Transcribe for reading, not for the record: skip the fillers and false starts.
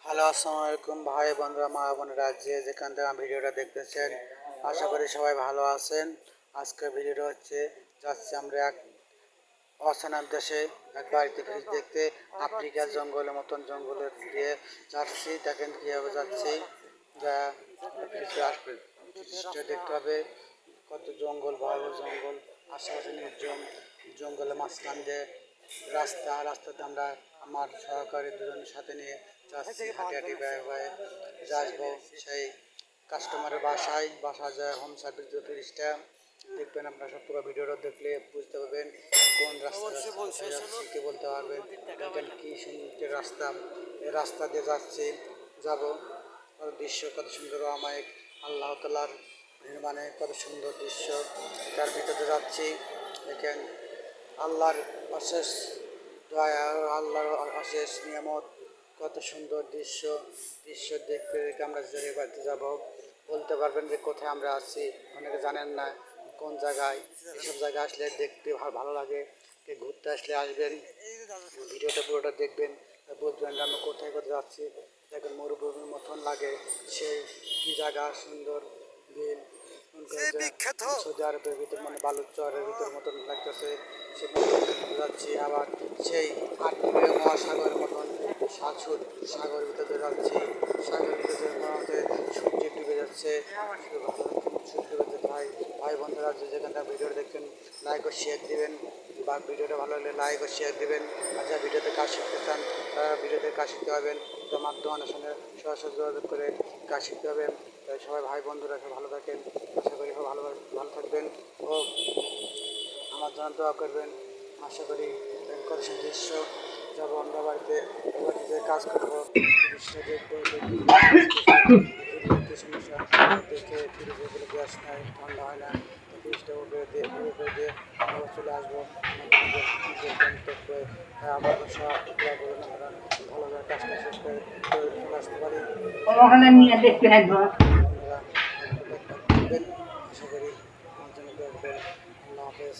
Hello, আসসালামু আলাইকুম ভাই বন্ধুরা, মা বোনেরা, যে যেখান থেকে আমার ভিডিওটা দেখতেছেন, আশা করি সবাই ভালো আছেন। আজকের ভিডিওটা হচ্ছে যাচ্ছি আমরা এক অচেনা দেশে এক বাড়িতে ফ্রিজ দেখতে। আফ্রিকার জঙ্গলের মতন জঙ্গলের দিয়ে যাচ্ছি, দেখেন কীভাবে যাচ্ছি। যা ফ্রিজে আসবে, ফ্রিজটা দেখতে হবে। কত জঙ্গল, ভয়াবহ জঙ্গল, আশেপাশে নির্জন, জঙ্গলের মাঝখান দিয়ে রাস্তাতে আমরা আমার সহকারী দুজনের সাথে নিয়ে যাচ্ছি, হাঁটি হাঁটি ব্যয় হয়ে যাবো সেই কাস্টমারের বাসায় যায় হোম সার্ভিস যে ফ্রিজটা দেখবেন। আপনারা সব পুরো ভিডিওটা দেখলে বুঝতে পারবেন কোন রাস্তা যাচ্ছি, কে বলতে পারবেন। দেখেন কি সুন্দর রাস্তা, এই রাস্তা দিয়ে যাবো। দৃশ্য কত সুন্দর, আমায় আল্লাহ তাআলার নির্মাণে কত সুন্দর দৃশ্য, তার ভিতরে যাচ্ছি। দেখেন আল্লাহর অশেষ দয়া, আল্লাহর অশেষ নিয়ামত, কত সুন্দর দৃশ্য দেখতে দেখে আমরা যে বাড়িতে যাব বলতে পারবেন যে কোথায় আমরা আছি। অনেকে জানেন না কোন জায়গায়। এসব জায়গায় আসলে দেখতে ভালো লাগে। ঘুরতে আসলে আসবেন, ভিডিওটা পুরোটা দেখবেন, বুঝবেন যে আমরা কোথায় যাচ্ছি। দেখেন মরুভূমির মতন লাগে, সেই কি জায়গা সুন্দর বিল, সৌদি আরবের ভিতর মানে বালুচরের ভিতর মতন লাগতেছে। সে যাচ্ছি আবার সেই আটমীয় মহাসাগরের মতন সাগরের ভিতরে যাচ্ছি। সাগরের ভিতরে সূর্য ডুবে যাচ্ছে, সূর্য ডুবে যাচ্ছে। ভাই বন্ধুরা, যে যেখানটা ভিডিও দেখবেন লাইক ও শেয়ার দেবেন, বা ভিডিওটা ভালো লাগলে লাইক ও শেয়ার দেবেন। আর যারা ভিডিওতে কাজ শিখতে চান তারা ভিডিওতে কাজ শিখতে পারবেন, তার মাধ্যমের সঙ্গে সরাসরি যোগাযোগ করে কাজ শিখতে পারবেন। তাই সবাই ভাই বন্ধুরা সবাই ভালো থাকেন, আশা করি ভালো থাকবেন ও আমার জন্য দোয়া করবেন। আশা করি কত দৃশ্য যাবো আমরা বাড়িতে কাজ করবো, জিনিসটা দেখবো, সমস্যা দেখে ফ্রিজে গ্যাস নেয়, ঠান্ডা হয় না, ফ্রিজটা উপরে দিয়ে আমরা চলে আসবো গন্তব্যে। আমার বাসা বলুন, আমরা ভালোভাবে কাজটা শেষ করে চলে আসতে পারি। আশা করি আমার জন্য দোয়া করবেন। আল্লাহ হাফেজ।